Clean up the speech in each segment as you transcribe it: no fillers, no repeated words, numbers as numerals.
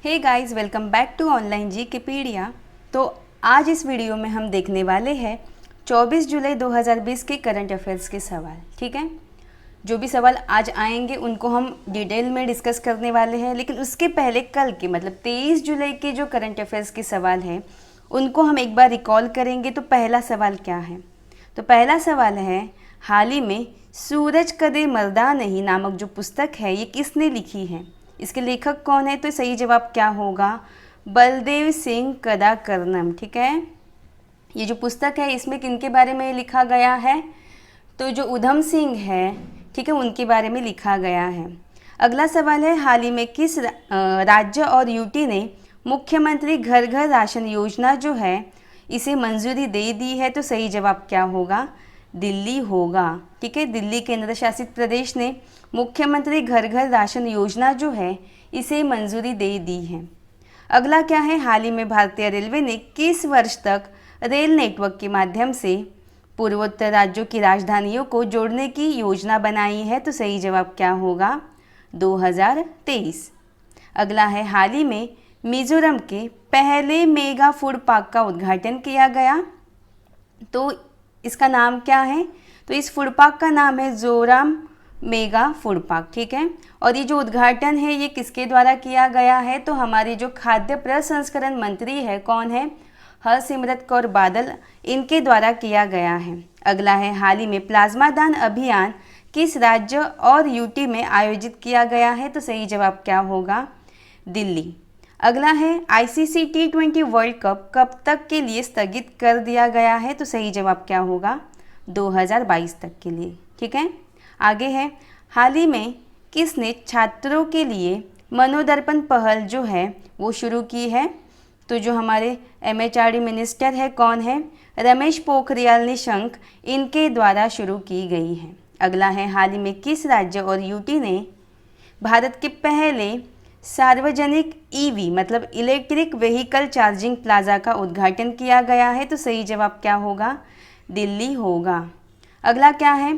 Hey guys, welcome back to online GKPedia. तो आज इस वीडियो में हम देखने वाले हैं 24 जुलाई 2020 के करंट अफेयर्स के सवाल। ठीक है, जो भी सवाल आज आएंगे उनको हम डिटेल में डिस्कस करने वाले हैं, लेकिन उसके पहले कल के मतलब 23 जुलाई के जो करंट अफेयर्स के सवाल हैं उनको हम एक बार रिकॉल करेंगे। तो पहला सवाल क्या है? तो पहला सवाल है, हाल ही में सूरज कदे मर्दा नहीं नामक जो पुस्तक है ये किसने लिखी है? इसके लेखक कौन है? तो सही जवाब क्या होगा? बलदेव सिंह कदाकरनम। ठीक है, ये जो पुस्तक है इसमें किनके बारे में लिखा गया है? तो जो उधम सिंह है, ठीक है, उनके बारे में लिखा गया है। अगला सवाल है, हाल ही में किस राज्य और यूटी ने मुख्यमंत्री घर घर राशन योजना जो है इसे मंजूरी दे दी है? तो सही जवाब क्या होगा? दिल्ली होगा। ठीक है, दिल्ली केंद्र शासित प्रदेश ने मुख्यमंत्री घर घर राशन योजना जो है इसे मंजूरी दे दी है। अगला क्या है, हाल ही में भारतीय रेलवे ने किस वर्ष तक रेल नेटवर्क के माध्यम से पूर्वोत्तर राज्यों की राजधानियों को जोड़ने की योजना बनाई है? तो सही जवाब क्या होगा? 2023। अगला है, हाल ही में मिजोरम के पहले मेगा फूड पार्क का उद्घाटन किया गया, तो इसका नाम क्या है? तो इस फूड पार्क का नाम है जोराम मेगा फूड पार्क। ठीक है, और ये जो उद्घाटन है ये किसके द्वारा किया गया है? तो हमारी जो खाद्य प्रसंस्करण मंत्री है, कौन है? हरसिमरत कौर बादल, इनके द्वारा किया गया है। अगला है, हाल ही में प्लाज्मा दान अभियान किस राज्य और यूटी में आयोजित किया गया है? तो सही जवाब क्या होगा? दिल्ली। अगला है, आईसीसी T20 वर्ल्ड कप कब तक के लिए स्थगित कर दिया गया है? तो सही जवाब क्या होगा? 2022 तक के लिए। ठीक है, आगे है, हाल ही में किसने छात्रों के लिए मनोदर्पण पहल जो है वो शुरू की है? तो जो हमारे MHRD मिनिस्टर है, कौन है? रमेश पोखरियाल निशंक, इनके द्वारा शुरू की गई है। अगला है, हाल ही में किस राज्य और यूटी ने भारत के पहले सार्वजनिक ईवी मतलब इलेक्ट्रिक व्हीकल चार्जिंग प्लाजा का उद्घाटन किया गया है? तो सही जवाब क्या होगा? दिल्ली होगा। अगला क्या है,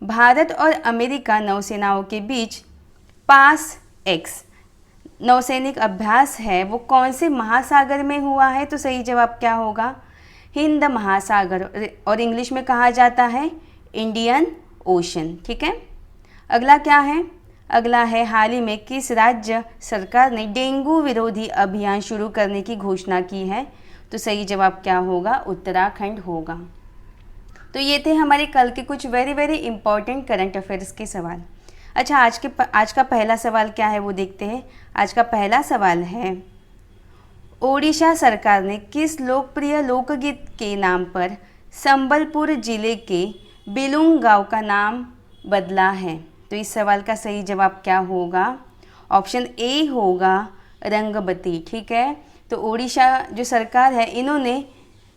भारत और अमेरिका नौसेनाओं के बीच पास एक्स नौसैनिक अभ्यास है वो कौन से महासागर में हुआ है? तो सही जवाब क्या होगा? हिंद महासागर, और इंग्लिश में कहा जाता है इंडियन ओशन। ठीक है, अगला क्या है? अगला है, हाल ही में किस राज्य सरकार ने डेंगू विरोधी अभियान शुरू करने की घोषणा की है? तो सही जवाब क्या होगा? उत्तराखंड होगा। तो ये थे हमारे कल के कुछ वेरी इंपॉर्टेंट करंट अफेयर्स के सवाल। अच्छा, आज का पहला सवाल क्या है वो देखते हैं। आज का पहला सवाल है, ओडिशा सरकार ने किस लोकप्रिय लोकगीत के नाम पर संबलपुर जिले के बिलुंग गांव का नाम बदला है? तो इस सवाल का सही जवाब क्या होगा? ऑप्शन ए होगा रंगबती। ठीक है, तो ओडिशा जो सरकार है इन्होंने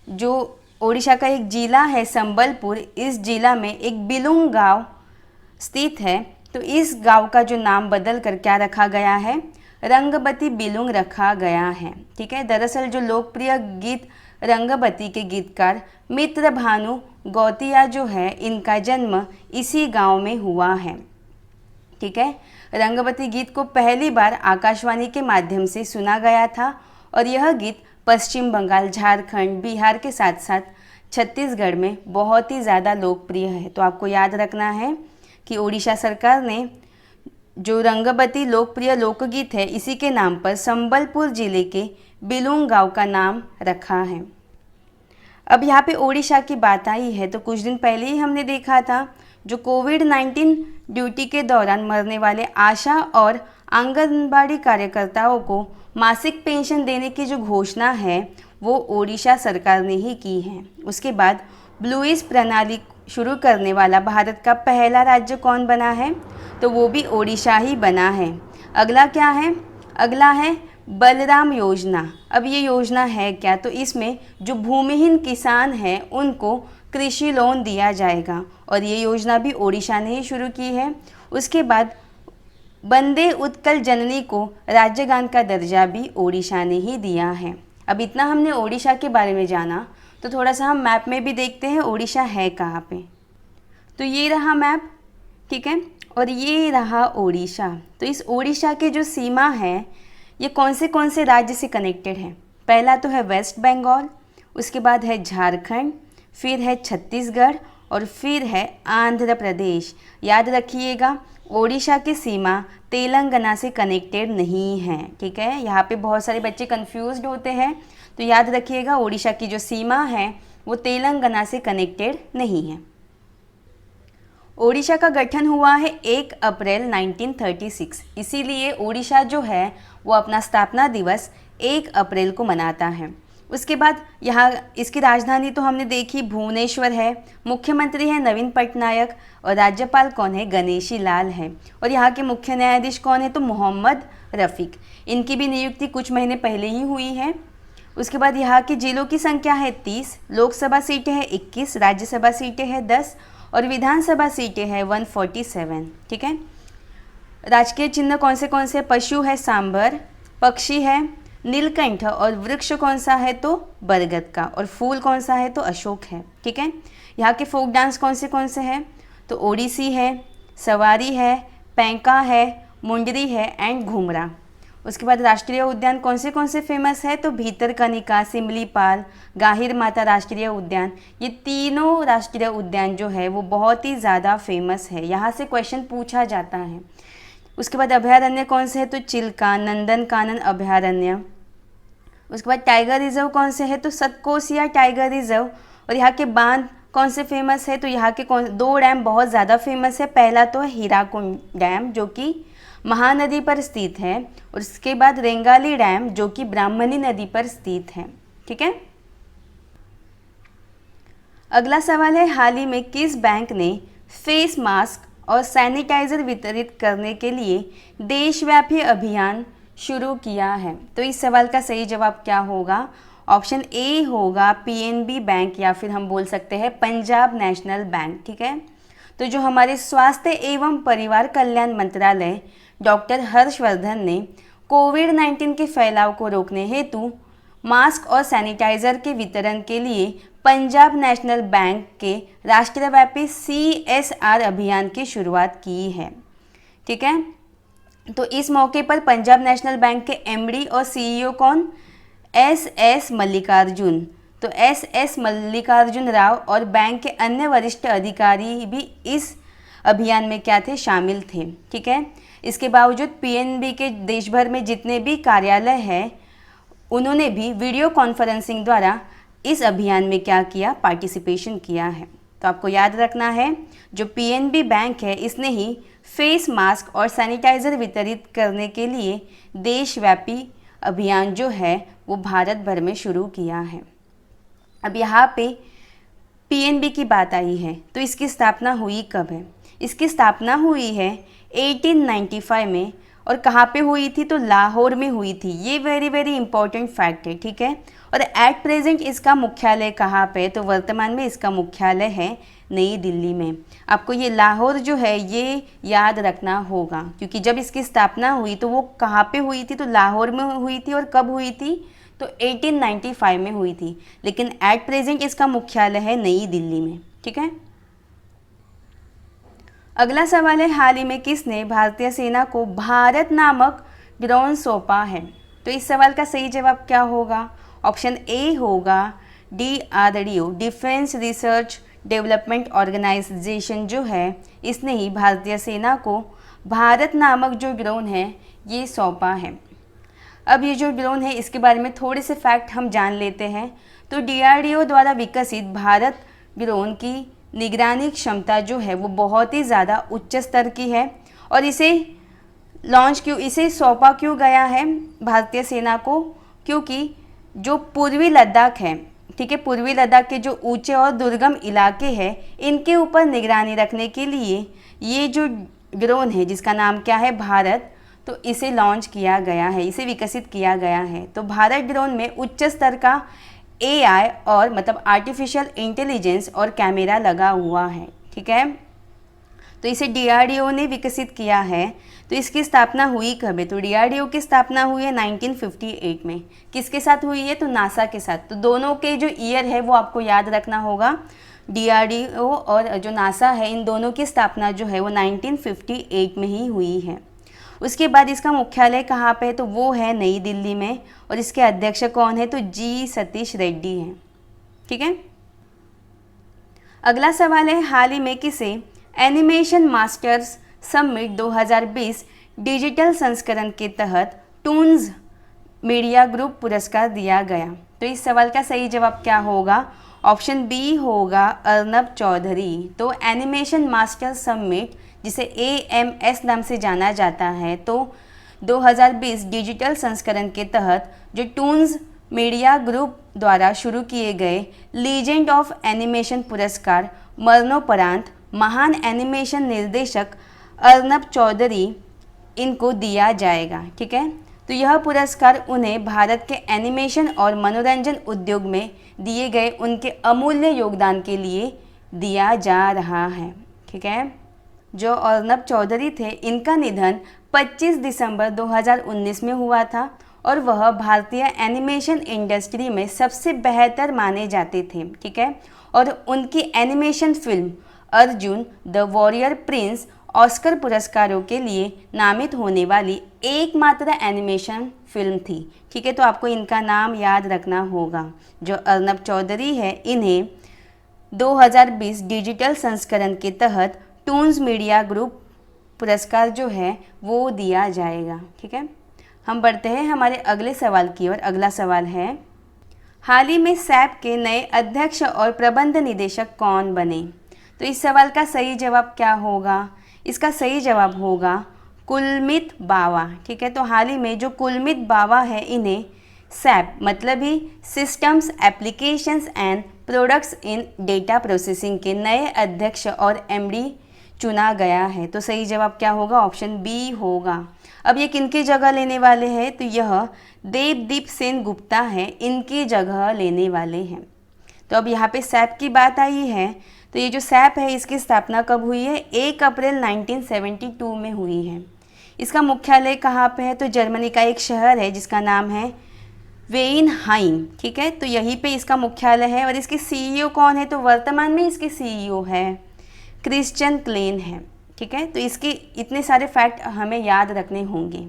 जो ओडिशा का एक जिला है संबलपुर, इस जिला में एक बिलुंग गांव स्थित है, तो इस गांव का जो नाम बदल कर क्या रखा गया है? रंगबती बिलुंग रखा गया है। ठीक है, दरअसल जो लोकप्रिय गीत रंगबती के गीतकार मित्र भानु गौतिया जो है इनका जन्म इसी गांव में हुआ है। ठीक है, रंगबती गीत को पहली बार आकाशवाणी के माध्यम से सुना गया था और यह गीत पश्चिम बंगाल, झारखंड, बिहार के साथ साथ छत्तीसगढ़ में बहुत ही ज़्यादा लोकप्रिय है। तो आपको याद रखना है कि ओडिशा सरकार ने जो रंगबती लोकप्रिय लोकगीत है इसी के नाम पर संबलपुर जिले के बिलुंग गांव का नाम रखा है। अब यहाँ पे ओडिशा की बात आई है तो कुछ दिन पहले ही हमने देखा था जो कोविड-19 ड्यूटी के दौरान मरने वाले आशा और आंगनबाड़ी कार्यकर्ताओं को मासिक पेंशन देने की जो घोषणा है वो ओडिशा सरकार ने ही की है। उसके बाद ब्लूइस प्रणाली शुरू करने वाला भारत का पहला राज्य कौन बना है? तो वो भी ओडिशा ही बना है। अगला क्या है? अगला है बलराम योजना। अब ये योजना है क्या? तो इसमें जो भूमिहीन किसान हैं उनको कृषि लोन दिया जाएगा और ये योजना भी ओडिशा ने ही शुरू की है। उसके बाद वंदे उत्कल जननी को राज्यगान का दर्जा भी ओडिशा ने ही दिया है। अब इतना हमने ओडिशा के बारे में जाना, तो थोड़ा सा हम मैप में भी देखते हैं ओडिशा है कहाँ पे। तो ये रहा मैप, ठीक है, और ये रहा ओडिशा। तो इस ओडिशा के जो सीमा है ये कौन से राज्य से कनेक्टेड है? पहला तो है वेस्ट बंगाल, उसके बाद है झारखंड, फिर है छत्तीसगढ़ और फिर है आंध्र प्रदेश। याद रखिएगा, ओडिशा की सीमा तेलंगाना से कनेक्टेड नहीं है, ठीक है। यहाँ पे बहुत सारे बच्चे कंफ्यूज्ड होते हैं, तो याद रखिएगा ओडिशा की जो सीमा है वो तेलंगाना से कनेक्टेड नहीं है। ओडिशा का गठन हुआ है 1 अप्रैल 1936, इसीलिए ओडिशा जो है वो अपना स्थापना दिवस 1 अप्रैल को मनाता है। उसके बाद यहाँ इसकी राजधानी तो हमने देखी भुवनेश्वर है, मुख्यमंत्री है नवीन पटनायक और राज्यपाल कौन है? गणेशी लाल है। और यहाँ के मुख्य न्यायाधीश कौन है? तो मोहम्मद रफ़ीक। इनकी भी नियुक्ति कुछ महीने पहले ही हुई है। उसके बाद यहाँ के जिलों की संख्या है 30, लोकसभा सीटें हैं 21, राज्यसभा सीटें हैं 10 और विधानसभा सीटें हैं 147, ठीक है। राजकीय चिन्ह कौन से? पशु है सांबर, पक्षी है नीलकंठ और वृक्ष कौन सा है? तो बरगद का, और फूल कौन सा है? तो अशोक है, ठीक है। यहाँ के फोक डांस कौन से हैं? तो ओडिसी है, सवारी है, पैंका है, मुंडरी है एंड घुमरा। उसके बाद राष्ट्रीय उद्यान कौन से फेमस है? तो भीतरकनिका, सिमलीपाल, गाहिर माता राष्ट्रीय उद्यान। ये तीनों राष्ट्रीय उद्यान जो है वो बहुत ही ज़्यादा फेमस है, यहाँ से क्वेश्चन पूछा जाता है। उसके बाद अभयारण्य कौन से है? तो चिल्का, नंदनकानन अभयारण्य। उसके बाद टाइगर रिजर्व कौन से है? तो सतकोसिया टाइगर रिजर्व। और यहाँ के बांध कौन से फेमस है? तो यहाँ के 2 डैम बहुत ज़्यादा फेमस है। पहला तो है हीराकुंड डैम जो कि महानदी पर स्थित है, और उसके बाद रेंगाली डैम जो कि ब्राह्मणी नदी पर स्थित है, ठीक है। अगला सवाल है, हाल ही में किस बैंक ने फेस मास्क और सैनिटाइजर वितरित करने के लिए देशव्यापी अभियान शुरू किया है? तो इस सवाल का सही जवाब क्या होगा? ऑप्शन ए होगा पीएनबी बैंक, या फिर हम बोल सकते हैं पंजाब नेशनल बैंक, ठीक है। तो जो हमारे स्वास्थ्य एवं परिवार कल्याण मंत्रालय डॉक्टर हर्षवर्धन ने कोविड-19 के फैलाव को रोकने हेतु मास्क और सैनिटाइजर के वितरण के लिए पंजाब नेशनल बैंक के राष्ट्रव्यापी CSR अभियान की शुरुआत की है, ठीक है। तो इस मौके पर पंजाब नेशनल बैंक के MD और CEO कौन? SS मल्लिकार्जुन। तो SS मल्लिकार्जुन राव और बैंक के अन्य वरिष्ठ अधिकारी भी इस अभियान में क्या थे? शामिल थे, ठीक है। इसके बावजूद PNB के देश भर में जितने भी कार्यालय हैं उन्होंने भी वीडियो कॉन्फ्रेंसिंग द्वारा इस अभियान में क्या किया? पार्टिसिपेशन किया है। तो आपको याद रखना है, जो PNB बैंक है इसने ही फेस मास्क और सैनिटाइज़र वितरित करने के लिए देशव्यापी अभियान जो है वो भारत भर में शुरू किया है। अब यहाँ पे PNB की बात आई है, तो इसकी स्थापना हुई कब है? इसकी स्थापना हुई है 1895 में, और कहाँ पे हुई थी? तो लाहौर में हुई थी। ये वेरी इंपॉर्टेंट फैक्ट है, ठीक है। और एट प्रेजेंट इसका मुख्यालय कहाँ पे? तो वर्तमान में इसका मुख्यालय है नई दिल्ली में। आपको ये लाहौर जो है ये याद रखना होगा, क्योंकि जब इसकी स्थापना हुई तो वो कहाँ पे हुई थी? तो लाहौर में हुई थी। और कब हुई थी? तो 1895 में हुई थी, लेकिन एट प्रेजेंट इसका मुख्यालय है नई दिल्ली में, ठीक है। अगला सवाल है, हाल ही में किसने भारतीय सेना को भारत नामक ड्रोन सौंपा है? तो इस सवाल का सही जवाब क्या होगा? ऑप्शन ए होगा DRDO, defence research development organisation जो है इसने ही भारतीय सेना को भारत नामक जो ड्रोन है ये सौंपा है। अब ये जो ड्रोन है इसके बारे में थोड़े से फैक्ट हम जान लेते हैं। तो DRDO द्वारा विकसित भारत ड्रोन की निगरानी क्षमता जो है वो बहुत ही ज़्यादा उच्च स्तर की है, और इसे सौंपा क्यों गया है भारतीय सेना को? क्योंकि जो पूर्वी लद्दाख है, ठीक है, पूर्वी लद्दाख के जो ऊंचे और दुर्गम इलाके हैं इनके ऊपर निगरानी रखने के लिए ये जो ड्रोन है जिसका नाम क्या है? भारत, तो इसे लॉन्च किया गया है, इसे विकसित किया गया है। तो भारत ड्रोन में उच्च स्तर का AI और मतलब आर्टिफिशियल इंटेलिजेंस और कैमरा लगा हुआ है, ठीक है। तो इसे DRDO ने विकसित किया है। तो इसकी स्थापना हुई कब है? तो DRDO की स्थापना हुई है 1958 में। किसके साथ हुई है? तो नासा के साथ। तो दोनों के जो ईयर है वो आपको याद रखना होगा। DRDO और जो नासा है इन दोनों की स्थापना जो है वो 1958 में ही हुई है। उसके बाद इसका मुख्यालय कहाँ पे है, तो वो है नई दिल्ली में, और इसके अध्यक्ष कौन है, तो जी सतीश रेड्डी हैं। ठीक है। अगला सवाल है, हाल ही में किसे एनिमेशन मास्टर्स समिट 2020 डिजिटल संस्करण के तहत टून्स मीडिया ग्रुप पुरस्कार दिया गया। तो इस सवाल का सही जवाब क्या होगा, ऑप्शन बी होगा अर्नब चौधरी। तो एनिमेशन मास्टर समिट, जिसे AMS नाम से जाना जाता है, तो 2020 डिजिटल संस्करण के तहत जो टून्स मीडिया ग्रुप द्वारा शुरू किए गए लीजेंड ऑफ एनिमेशन पुरस्कार मरणोपरांत महान एनिमेशन निर्देशक अर्नब चौधरी इनको दिया जाएगा। ठीक है। तो यह पुरस्कार उन्हें भारत के एनिमेशन और मनोरंजन उद्योग में दिए गए उनके अमूल्य योगदान के लिए दिया जा रहा है। ठीक है। जो अर्नब चौधरी थे, इनका निधन 25 दिसंबर 2019 में हुआ था और वह भारतीय एनिमेशन इंडस्ट्री में सबसे बेहतर माने जाते थे। ठीक है। और उनकी animation film Arjun the warrior Prince Oscar पुरस्कारों के लिए नामित होने वाली एकमात्र एनिमेशन फिल्म थी। ठीक है। तो आपको इनका नाम याद रखना होगा। जो अर्नब चौधरी है, इन्हें 2020 डिजिटल संस्करण के तहत टून्स मीडिया ग्रुप पुरस्कार जो है वो दिया जाएगा। ठीक है। हम बढ़ते हैं हमारे अगले सवाल की ओर। अगला सवाल है, हाल ही में सैप के नए अध्यक्ष और प्रबंध निदेशक कौन बने। तो इस सवाल का सही जवाब क्या होगा, इसका सही जवाब होगा कुलमित बावा। ठीक है। तो हाल ही में जो कुलमित बावा है, इन्हें सैप मतलब ही systems applications and products in data processing के नए अध्यक्ष और MD चुना गया है। तो सही जवाब क्या होगा, ऑप्शन बी होगा। अब ये किनकी जगह लेने वाले हैं, तो यह देवदीप सेन गुप्ता है, इनकी जगह लेने वाले हैं। तो अब यहाँ पे सैप की बात आई है, तो ये जो सैप है इसकी स्थापना कब हुई है, 1 अप्रैल 1972 में हुई है। इसका मुख्यालय कहाँ पे है, तो जर्मनी का एक शहर है जिसका नाम है वेइनहाइम। ठीक है। तो यहीं पे इसका मुख्यालय है। और इसके CEO कौन है, तो वर्तमान में इसके CEO है क्रिश्चियन क्लेन है। ठीक है। तो इसके इतने सारे फैक्ट हमें याद रखने होंगे।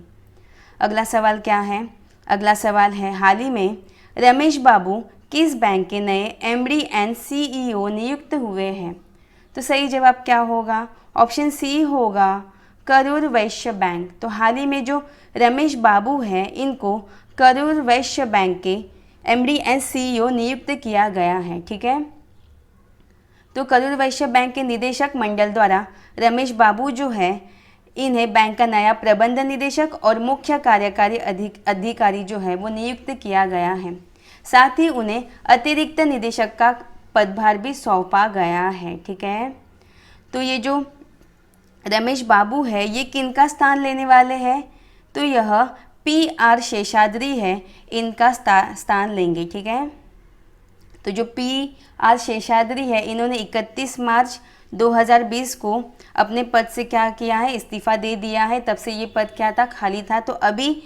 अगला सवाल क्या है, अगला सवाल है, हाल ही में रमेश बाबू किस बैंक के नए MD एंड CEO नियुक्त हुए हैं। तो सही जवाब क्या होगा, ऑप्शन सी होगा करूर वैश्य बैंक। तो हाल ही में जो रमेश बाबू हैं, इनको करूर वैश्य बैंक के MD एंड CEO नियुक्त किया गया है। ठीक है। तो करूर वैश्य बैंक के निदेशक मंडल द्वारा रमेश बाबू जो है, इन्हें बैंक का नया प्रबंध निदेशक और मुख्य कार्यकारी अधिकारी जो है वो नियुक्त किया गया है। साथ ही उन्हें अतिरिक्त निदेशक का पदभार भी सौंपा गया है। ठीक है। तो ये जो रमेश बाबू है, ये किनका स्थान लेने वाले हैं, तो यह PR शेषाद्री है, इनका स्थान लेंगे। ठीक है। तो जो PR शेषाद्री है, इन्होंने 31 मार्च 2020 को अपने पद से क्या किया है, इस्तीफा दे दिया है। तब से ये पद क्या था, खाली था। तो अभी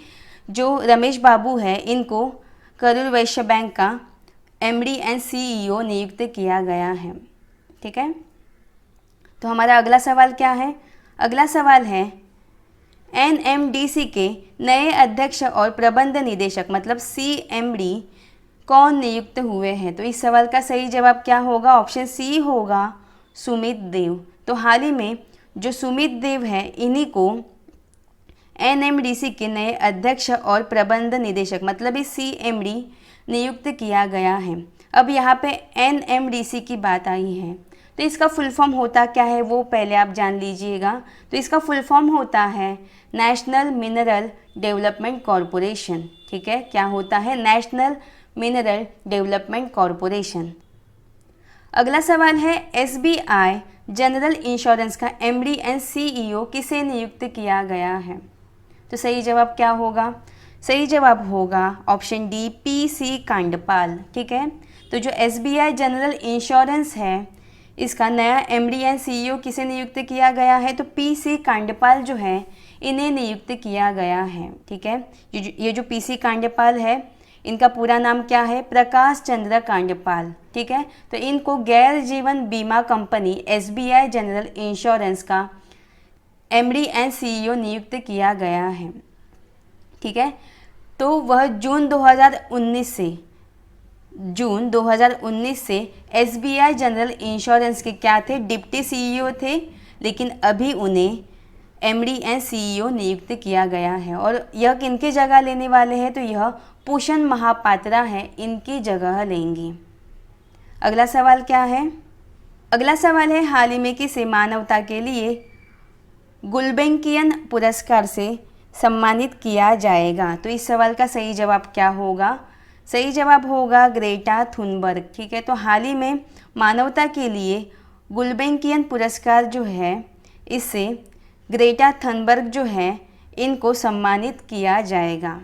जो रमेश बाबू है, इनको करूर वैश्य बैंक का MD एंड CEO नियुक्त किया गया है। ठीक है। तो हमारा अगला सवाल क्या है, अगला सवाल है NMDC के नए अध्यक्ष और प्रबंध निदेशक मतलब CMD कौन नियुक्त हुए हैं। तो इस सवाल का सही जवाब क्या होगा, ऑप्शन सी होगा सुमित देव। तो हाल ही में जो सुमित देव है, इन्हीं को NMDC के नए अध्यक्ष और प्रबंध निदेशक मतलब ही CMD नियुक्त किया गया है। अब यहाँ पे NMDC की बात आई है, तो इसका फुल फॉर्म होता क्या है वो पहले आप जान लीजिएगा। तो इसका फुल फॉर्म होता है नेशनल मिनरल डेवलपमेंट कॉरपोरेशन। ठीक है। क्या होता है, नेशनल मिनरल डेवलपमेंट कॉरपोरेशन। अगला सवाल है, SBI जनरल इंश्योरेंस का MD एंड CEO किसे नियुक्त किया गया है। तो सही जवाब क्या होगा, सही जवाब होगा ऑप्शन डी PC कांडपाल। ठीक है। तो जो SBI जनरल इंश्योरेंस है, इसका नया MD एंड CEO किसे नियुक्त किया गया है, तो PC कांडपाल जो है, इन्हें नियुक्त किया गया है। ठीक है। ये जो PC कांडपाल है, इनका पूरा नाम क्या है, प्रकाश चंद्र कांडपाल। ठीक है। तो इनको गैर जीवन बीमा कंपनी SBI जनरल इंश्योरेंस का एमडी एंड सीईओ नियुक्त किया गया है। ठीक है, तो वह जून 2019 से एसबीआई जनरल इंश्योरेंस के क्या थे, डिप्टी सीईओ थे, लेकिन अभी उन्हें एमडी एंड सीईओ नियुक्त किया गया है। और यह किनकी जगह लेने वाले हैं, तो यह पूषण महापात्रा है, इनकी जगह लेंगी। अगला सवाल क्या है? अगला सवाल है, हाल ही में किसे मानवता के लिए गुल्बेंकियन पुरस्कार से सम्मानित किया जाएगा? तो इस सवाल का सही जवाब क्या होगा? सही जवाब होगा ग्रेटा थुनबर्ग। ठीक है, तो हाल ही में मानवता के लिए गुल्बेंकियन पुरस्कार जो है, इससे ग्रेटा थनबर्ग जो है, इनको सम्मानित किया जाएगा।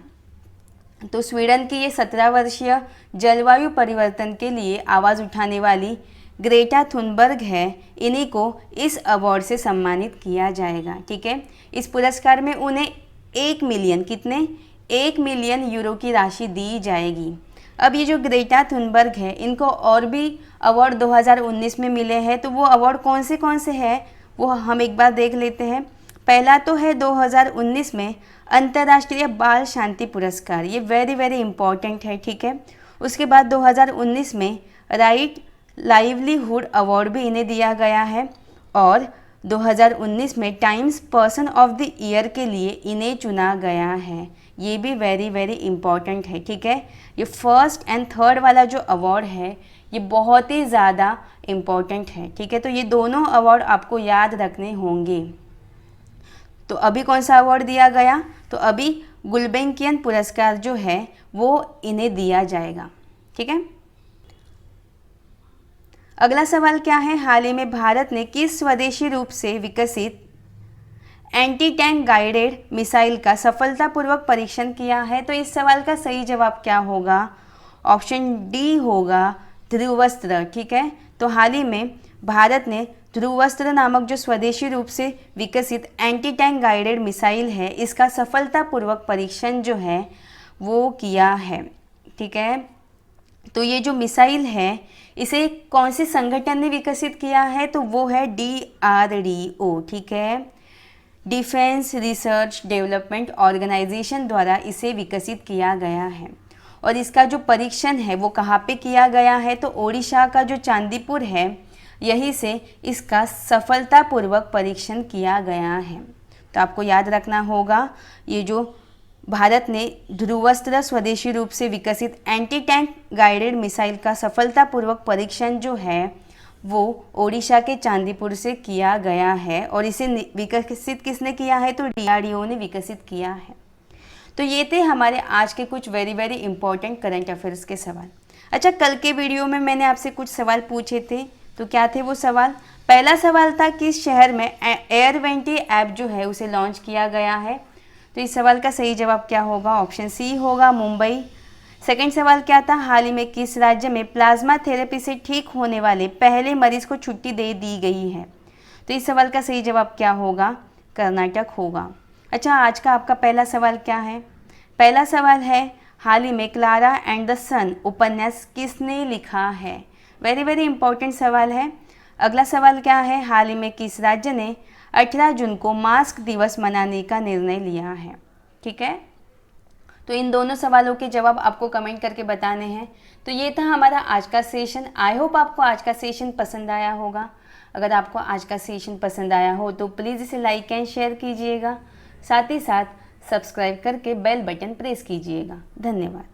तो स्वीडन की ये 17 वर्षीय जलवायु परिवर्तन के लिए आवाज़ उठाने वाली ग्रेटा थुनबर्ग है, इन्हीं को इस अवार्ड से सम्मानित किया जाएगा। ठीक है, इस पुरस्कार में उन्हें 1 मिलियन, कितने, 1 मिलियन यूरो की राशि दी जाएगी। अब ये जो ग्रेटा थुनबर्ग है, इनको और भी अवार्ड 2019 में मिले हैं, तो वो अवार्ड कौन से हैं वो हम एक बार देख लेते हैं। पहला तो है 2019 में अंतर्राष्ट्रीय बाल शांति पुरस्कार, ये वेरी इंपॉर्टेंट है। ठीक है, उसके बाद 2019 में राइट लाइवलीहुड अवार्ड भी इन्हें दिया गया है, और 2019 में times person of the year के लिए इन्हें चुना गया है। ये भी वेरी इंपॉर्टेंट है। ठीक है, ये फर्स्ट एंड थर्ड वाला जो अवार्ड है, ये बहुत ही ज़्यादा इम्पॉर्टेंट है। ठीक है, तो ये दोनों अवार्ड आपको याद रखने होंगे। तो अभी कौन सा अवार्ड दिया गया? तो अभी गुल्बेंकियन पुरस्कार जो है वो इन्हें दिया जाएगा। ठीक है, अगला सवाल क्या है? हाल ही में भारत ने किस स्वदेशी रूप से विकसित एंटी टैंक गाइडेड मिसाइल का सफलतापूर्वक परीक्षण किया है? तो इस सवाल का सही जवाब क्या होगा? ऑप्शन डी होगा ध्रुवस्त्र। ठीक है, तो हाल ही में भारत ने ध्रुवस्त्र नामक जो स्वदेशी रूप से विकसित एंटी टैंक गाइडेड मिसाइल है, इसका सफलतापूर्वक परीक्षण जो है वो किया है। ठीक है, तो ये जो मिसाइल है, इसे कौन से संगठन ने विकसित किया है? तो वो है DRDO। ठीक है, डिफेंस रिसर्च डेवलपमेंट ऑर्गेनाइजेशन द्वारा इसे विकसित किया गया है। और इसका जो परीक्षण है वो कहाँ पे किया गया है? तो ओडिशा का जो चांदीपुर है, यहीं से इसका सफलतापूर्वक परीक्षण किया गया है। तो आपको याद रखना होगा, ये जो भारत ने ध्रुवस्त्र स्वदेशी रूप से विकसित एंटी टैंक गाइडेड मिसाइल का सफलतापूर्वक परीक्षण जो है वो ओडिशा के चांदीपुर से किया गया है, और इसे विकसित किसने किया है? तो DRDO ने विकसित किया है। तो ये थे हमारे आज के कुछ वेरी इंपॉर्टेंट करंट अफेयर्स के सवाल। अच्छा, कल के वीडियो में मैंने आपसे कुछ सवाल पूछे थे, तो क्या थे वो सवाल? पहला सवाल था किस शहर में एयरवेंटी ऐप जो है उसे लॉन्च किया गया है? तो इस सवाल का सही जवाब क्या होगा? ऑप्शन सी होगा मुंबई। सेकंड सवाल क्या था? हाल ही में किस राज्य में प्लाज्मा थेरेपी से ठीक होने वाले पहले मरीज को छुट्टी दे दी गई है? तो इस सवाल का सही जवाब क्या होगा? कर्नाटक होगा। अच्छा, आज का आपका पहला सवाल क्या है? पहला सवाल है, हाल ही में क्लारा एंड द सन उपन्यास किसने लिखा है? वेरी इंपॉर्टेंट सवाल है। अगला सवाल क्या है? हाल ही में किस राज्य ने 18 जून को मास्क दिवस मनाने का निर्णय लिया है? ठीक है, तो इन दोनों सवालों के जवाब आपको कमेंट करके बताने हैं। तो ये था हमारा आज का सेशन। आई होप आपको आज का सेशन पसंद आया होगा। अगर आपको आज का सेशन पसंद आया हो तो प्लीज़ इसे लाइक एंड शेयर कीजिएगा, साथ ही साथ सब्सक्राइब करके बेल बटन प्रेस कीजिएगा। धन्यवाद।